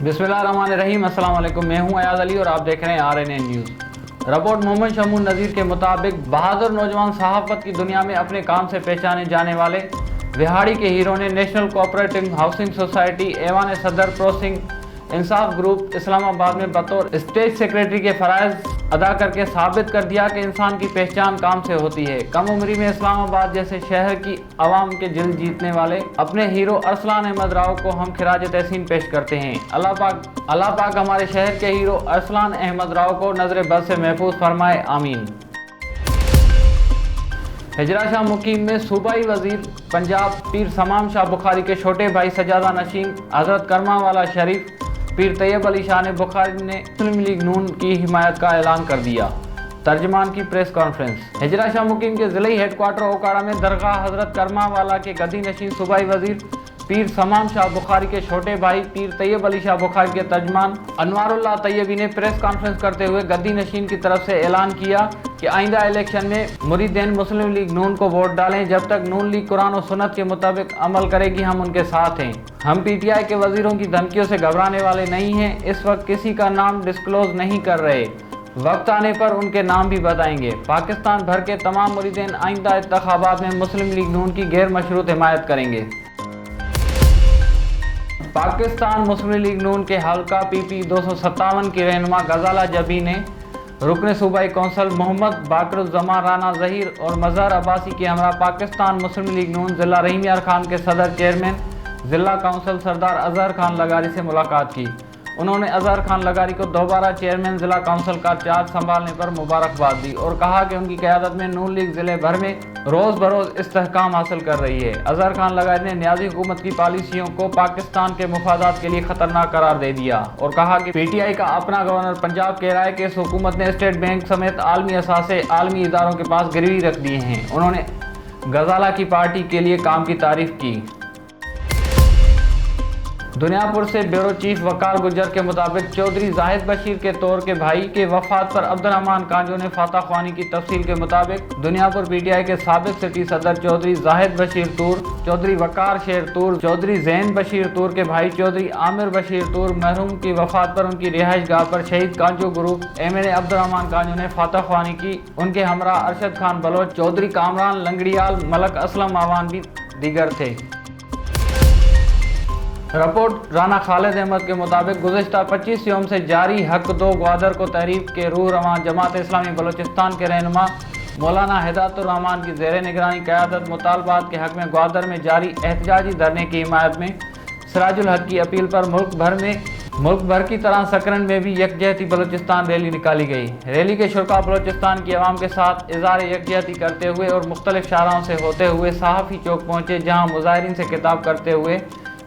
बिस्मिल्लाहिर्रहमानिर्रहीम। अस्सलाम वालेकुम। मैं हूं अयाज अली और आप देख रहे हैं RNN news. Report Muhammad Shamoon Nazir के मुताबिक बहादुर नौजवान सहाफ़त की दुनिया में अपने काम से पहचाने जाने वाले विहाड़ी के हीरो ने नेशनल कोऑपरेटिव हाउसिंग सोसाइटी ऐवान सदर प्रोसिंग इंसाफ ग्रुप इस्लामाबाद में बतौर स्टेट सेक्रेटरी के फ़राइज़ अदा करके साबित कर दिया कि इंसान की पहचान काम से होती है। कम उम्री में इस्लामाबाद जैसे शहर की आवाम के दिल जीतने वाले अपने हीरो अरसलान अहमद राव को हम खिराज तहसीन पेश करते हैं। अल्लाह पाक हमारे शहर के हीरो अरसलान अहमद राव को नज़र बद से महफूज फरमाए, आमीन। हिजरा शाह मुकीम में सूबाई वजीर पंजाब पीर समाम शाह बुखारी के छोटे भाई सजादा नशीन हज़रत करमा वाला शरीफ पीर तैयब अली शाह ने बुखारी ने मुस्लिम लीग नून की हिमायत का ऐलान कर दिया। तर्जमान की प्रेस कॉन्फ्रेंस। हिजरा शाह मुकीम के ज़िले हेडक्वार्टर ओकाड़ा में दरगाह हज़रत करमा वाला के गद्दी नशीन सूबाई वजीर पीर समाम शाह बुखारी के छोटे भाई पीर तैयब अली शाह बुखारी के तर्जमान अनवारुल्लाह तैयबी ने प्रेस कॉन्फ्रेंस करते हुए गद्दी नशीन की तरफ से ऐलान किया कि आइंदा इलेक्शन में मुरीदीन मुस्लिम लीग नून को वोट डालें। जब तक नून लीग कुरान और सुन्नत के मुताबिक अमल करेगी हम उनके साथ हैं। हम PTI के वजीरों की धमकियों से घबराने वाले नहीं हैं। इस वक्त किसी का नाम डिस्क्लोज नहीं कर रहे, वक्त आने पर उनके नाम भी बताएंगे। पाकिस्तान भर के तमाम मुरीदीन आइंदा इंतखाबात में मुस्लिम लीग नून की गैर मशरूत हिमायत करेंगे। पाकिस्तान मुस्लिम लीग नून के हल्का PP 257 की रहनुमा गजाला जबी ने रुकन सूबाई कौंसल मोहम्मद बाकरुज़्ज़मान राना ज़हीर और मज़हर अब्बासी की हमरा पाकिस्तान मुस्लिम लीग नून ज़िला रहीम यार खान के सदर चेयरमैन ज़िला काउंसिल सरदार अज़हर खान लगारी से मुलाकात की। उन्होंने अज़हर खान लगारी को दोबारा चेयरमैन ज़िला काउंसिल का चार्ज संभालने पर मुबारकबाद दी और कहा कि उनकी क़यादत में नून लीग ज़िले भर में रोज़ बरोज़ इस्तेहकाम हासिल कर रही है। अज़हर खान लगारी ने न्याज़ी हुकूमत की पॉलिसियों को पाकिस्तान के मुफादात के लिए ख़तरनाक करार दे दिया और कहा कि PTI का अपना गवर्नर पंजाब के राय के हुकूमत ने स्टेट बैंक समेत आलमी असासे आलमी इदारों के पास गिरवी रख दिए हैं। उन्होंने गजाला की पार्टी के लिए काम की तारीफ की। दुनियापुर से ब्यूरो चीफ वकार गुजर के मुताबिक चौधरी जाहिद बशीर के तौर के भाई के वफात पर अब्दुर्रहमान कांजो ने फाता ख्वानी की तफसील के मुताबिक दुनियापुर PTI के साबिक सिटी सदर चौधरी जाहिद बशीर तूर, चौधरी वकार शेर तूर, चौधरी जैन बशीर तूर के भाई चौधरी आमिर बशीर तूर मरहूम की वफात पर उनकी रिहाइश गाह पर शहीद कांजो ग्रुप MNA अब्दुर्रहमान कांजो ने फाता ख्वानी की। उनके हमरा अरशद खान बलोच, चौधरी कामरान लंगड़ियाल, मलक असलम आवान भी दीगर थे। रिपोर्ट राना खालिद अहमद के मुताबिक गुज़िश्ता 25 यौम से जारी हक दो ग्वादर को तहरीक के रूह रवां जमात इस्लामी बलोचिस्तान के रहनुमा मौलाना हिदायतुर रहमान की ज़ेर निगरानी क़यादत मुतालबात के हक़ में ग्वादर में जारी एहतजाजी धरने की हिमायत में सिराजुल हक की अपील पर मुल्क भर की तरह सकरन में भी यकजहती बलोचिस्तान रैली निकाली गई। रैली के शुरका बलोचिस्तान की आवाम के साथ इज़हार यकजहती करते हुए और मुख्तलिफ शाहराहों से होते हुए सहाफ़ी चौक पहुँचे, जहाँ मुज़ाहिरीन से खिताब करते हुए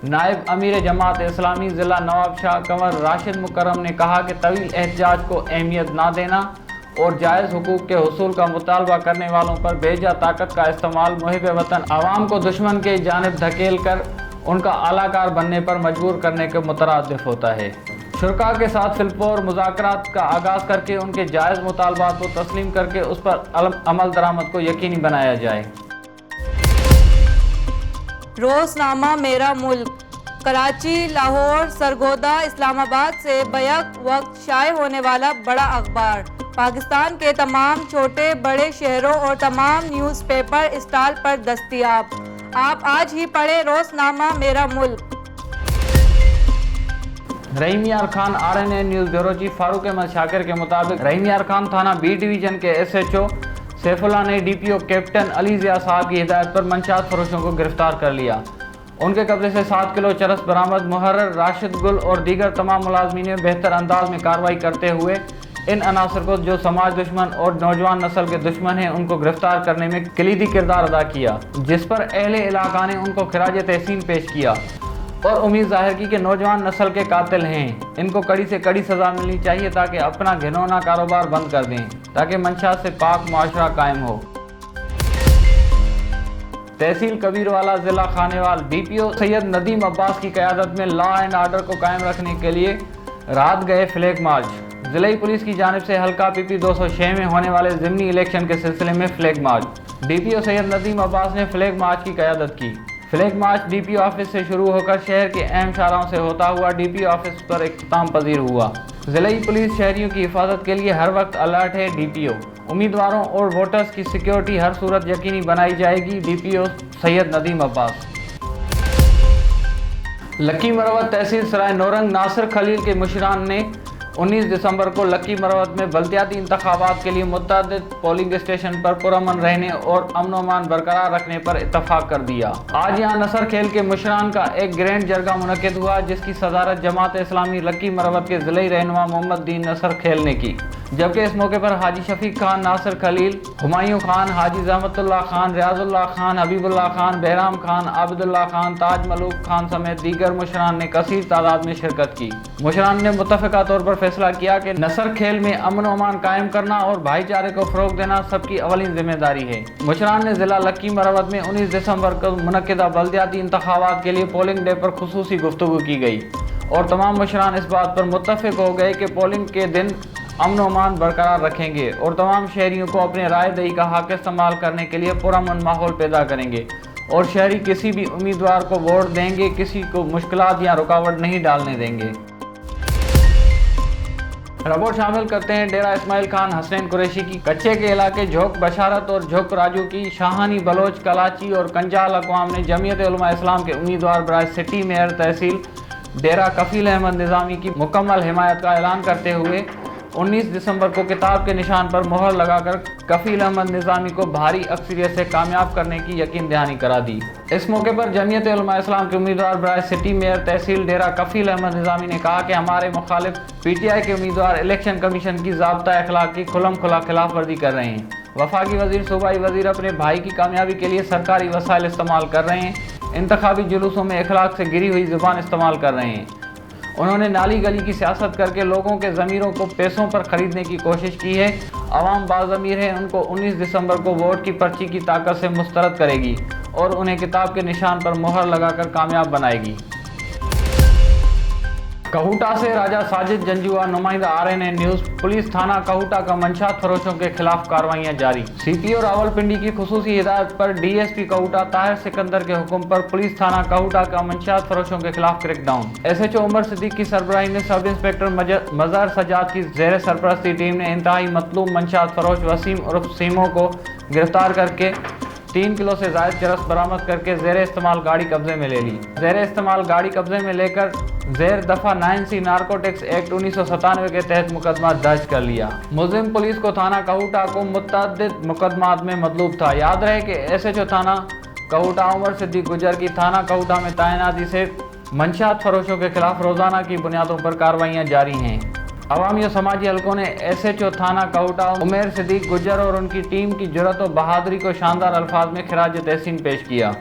नायब अमीर जमात इस्लामी ज़िला नवाब शाह कंवर राशिद मुकर्रम ने कहा कि तवील एहतजाज को अहमियत ना देना और जायज़ हुकूक के हुसूल का मुतालबा करने वालों पर बेजा ताकत का इस्तेमाल मुहिब वतन आवाम को दुश्मन के जानिब धकेल कर उनका आलाकार बनने पर मजबूर करने के मुतरादिफ होता है। शुरका के साथ फिलपोर मुज़ाकरात का आगाज़ करके उनके जायज़ मुतालबात को तस्लीम करके उस पर अमल दरामद को यकीनी बनाया जाए। रोज़नामा मेरा मुल्क कराची, लाहौर, सरगोदा, इस्लामाबाद से बैक वक्त शाये होने वाला बड़ा अखबार पाकिस्तान के तमाम छोटे बड़े शहरों और तमाम न्यूज़पेपर स्टॉल पर दस्तयाब। आप आज ही पढ़ें रोज़नामा मेरा मुल्क। Rahim Yar Khan RNN news bureau chief Farooq Ahmed Shakir के मुताबिक रहीम यार खान थाना B डिवीज़न के SHO सैफुल्लाह ने DPO कैप्टन अली ज़िया साहब की हिदायत पर मंशात फरोशों को गिरफ्तार कर लिया। उनके कब्जे से 7 किलो चरस बरामद। मुहर्रर, राशिद गुल और दीगर तमाम मुलाजमीन ने बेहतर अंदाज में कार्रवाई करते हुए इन अनासर को जो समाज दुश्मन और नौजवान नस्ल के दुश्मन हैं उनको गिरफ्तार करने में कलीदी किरदार अदा किया, जिस पर अहले इलाका ने उनको खिराज तहसीन पेश किया और उम्मीद जाहिर की कि नौजवान नस्ल के कातिल हैं, इनको कड़ी से कड़ी सज़ा मिलनी चाहिए ताकि अपना घिनौना कारोबार बंद कर दें, ताकि मंशात से पाक मुआशरा कायम हो। तहसील कबीरवाला ज़िला खानेवाल DPO सैयद नदीम अब्बास की क़यादत में लॉ एंड आर्डर को कायम रखने के लिए रात गए फ्लैग मार्च। ज़िला पुलिस की जानिब से हल्का PP 206 में होने वाले ज़िमनी इलेक्शन के सिलसिले में flag march. DPO Syed Nadeem Abbas ने फ्लैग मार्च की क़यादत की। फ्लैग मार्च डीपीओ ऑफिस से शुरू होकर शहर के अहम शाहराहों से होता हुआ डीपीओ ऑफिस पर इख्तिताम पजीर हुआ। ज़िले पुलिस शहरियों की हिफाजत के लिए हर वक्त अलर्ट है। डीपीओ उम्मीदवारों और वोटर्स की सिक्योरिटी हर सूरत यकीनी बनाई जाएगी। डीपीओ सैयद नदीम अब्बास। लक्की मरवत तहसील सराय नौरंग नासिर खलील के मुशीरान ने 19 दिसंबर को लक्की मरवत में बल्दियाती इंतखाबात के लिए मुतअद्दिद पोलिंग स्टेशन पर पुरअमन रहने और अमन अमान बरकरार रखने पर इत्तफाक कर दिया। आज यहाँ नसर खेल के मुशरान का एक ग्रैंड जरगा मुनक्किद हुआ, जिसकी सदारत जमात इस्लामी लक्की मरवत के ज़िले रहनुमा मोहम्मद दीन नसर खेल ने की, जबकि इस मौके पर हाजी शफीक खान, नासिर खलील, हुमायूं खान, हाजी ज़हमतुल्लाह खान, रियाजुल्लाह खान, हबीबुल्लाह खान, बहराम खान, आबिदुल्लाह खान, ताज मलूक खान समेत दीगर मुशरान ने कसीर तादाद में शिरकत की। मुशरान ने मुत्तफ़िका तौर पर फैसला किया कि नसर खेल में अमन अमान कायम करना और भाईचारे को फ़रोग़ देना सबकी अवलीन जिम्मेदारी है। मुशरान ने ज़िला लक्की मरवत में 19 दिसंबर को मुनक्किदा बल्दियाती इंतखाबात के लिए पोलिंग डे पर खुसूसी गुफ्तगू की गई और तमाम मुशरान इस बात पर मुत्तफ़िक हो गए कि पोलिंग के दिन अमन अमान बरकरार रखेंगे और तमाम शहरियों को अपने राय दही का हक इस्तेमाल करने के लिए पुरअमन माहौल पैदा करेंगे और शहरी किसी भी उम्मीदवार को वोट देंगे, किसी को मुश्किलात या रुकावट नहीं डालने देंगे। रिपोर्ट शामिल करते हैं डेरा इस्माइल खान हसनैन कुरैशी की। कच्चे के इलाके झोंक बशारत और झोंक राजू की शाहानी बलोच कलाची और कंजाल अक़वाम ने जमीयत उलमा इस्लाम के उम्मीदवार बराए सिटी मेयर तहसील डेरा कफील अहमद निज़ामी की मुकम्मल हिमायत का ऐलान करते हुए 19 दिसंबर को किताब के निशान पर मोहर लगाकर कफील अहमद निज़ामी को भारी अक्सरियत से कामयाब करने की यकीन दहानी करा दी। इस मौके पर जमीयत उलमा इस्लाम के उम्मीदवार बराए सिटी मेयर तहसील डेरा कफील अहमद निज़ामी ने कहा कि हमारे मुखालिफ पीटीआई के उम्मीदवार इलेक्शन कमीशन की ज़ाब्ता अखलाक की खुलम खुला खिलाफ वर्जी कर रहे हैं। वफाकी वजीर सूबाई वजीर अपने भाई की कामयाबी के लिए सरकारी वसाइल इस्तेमाल कर रहे हैं, इंतखाबी जुलूसों में अखलाक से गिरी हुई ज़ुबान इस्तेमाल कर रहे हैं। उन्होंने नाली गली की सियासत करके लोगों के ज़मीरों को पैसों पर ख़रीदने की कोशिश की है। अवाम बाज़मीर है, उनको 19 दिसंबर को वोट की पर्ची की ताकत से मुस्तरद करेगी और उन्हें किताब के निशान पर मोहर लगाकर कामयाब बनाएगी। कहूटा से राजा साजिद जंजुआ, नुमाइंदा RNA न्यूज़। पुलिस थाना कहूटा का मंशात फरोशों के खिलाफ कार्रवाइयाँ जारी। CPO रावलपिंडी की खुसूसी हिदायत पर DSP कहूटा ताहिर सिकंदर के हुक्म पर पुलिस थाना कहूटा का मंशात फरोशों के खिलाफ क्रैकडाउन। SHO उमर सिद्दीक की सरबराही में सब इंस्पेक्टर मज़हर सजाद की ज़ेर सरपरस्ती टीम ने इंतहाई मतलूब मंशात फरोश वसीम उर्फ सीमो को गिरफ्तार करके 3 किलो से ज़ायद चरस बरामद करके ज़ेर इस्तेमाल गाड़ी कब्जे में ले ली। ज़ेर इस्तेमाल गाड़ी कब्जे में लेकर ज़ेर दफ़ा 9C नार्कोटिक्स एक्ट 1997 के तहत मुकदमा दर्ज कर लिया। मुलजिम पुलिस को थाना कहूटा को मुतअद्दिद मुकदमात में मतलूब था। याद रहे कि SHO थाना कहूटा उमर सिद्दीक गुजर की थाना कहूटा में तैनाती से मंशात फरोशों के खिलाफ रोज़ाना की बुनियादों पर कार्रवाइयाँ जारी हैं। अवामी और समाजी हलकों ने SHO थाना कहूटा उमर सिद्दीक गुजर और उनकी टीम की जुर्रत और बहादुरी को शानदार अल्फाज में खिराज तहसीन पेश किया।